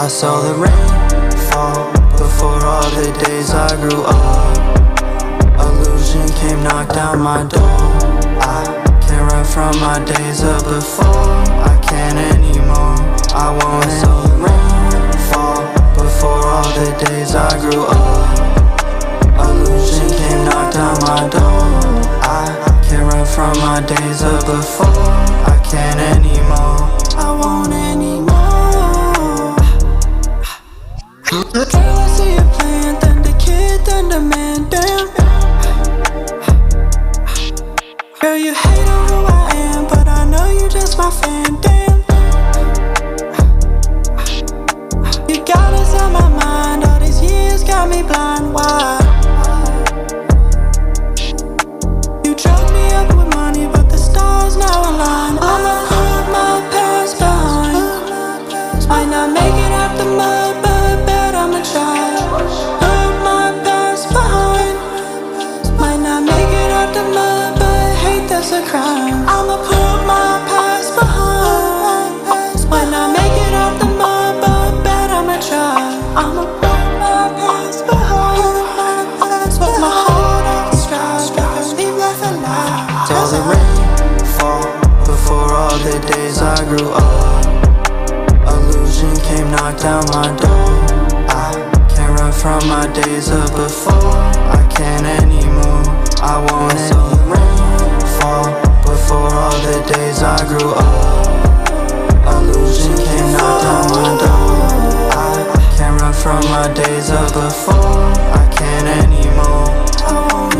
I saw the rain fall before all the days I grew up. Illusion came, knocked down my door. I can't run from my days of before. I can't anymore. I won't. I saw the rain fall before all the days I grew up. Illusion came, knocked down my door. I can't run from my days of before. I can't anymore. I won't anymore. Girl, I see you playing Thunder Kid, Thunder Man, damn. Girl, you hate on who I am, but I know you just my fan, damn. You got us on my mind, all these years got me blind, why? You drugged me up with money, but the stars now align. I'ma put my past behind. Might not make it out the mud, but bet I'ma try. Put my past behind. Might not make it out the mud, but hate that's a crime. I'ma put my past behind. Might not make it out the mud, but bet I'ma try. I'ma put my past behind. Put my heart on stride, leave life alive. Saw the rain fall before all the days I grew up. Illusion came, knocked down my door. I can't run from my days of before. I can't anymore. I won't. I saw the rain fall before all the days I grew up. Illusion came, knocked down my door. I can't run from my days of before. I can't anymore. I won't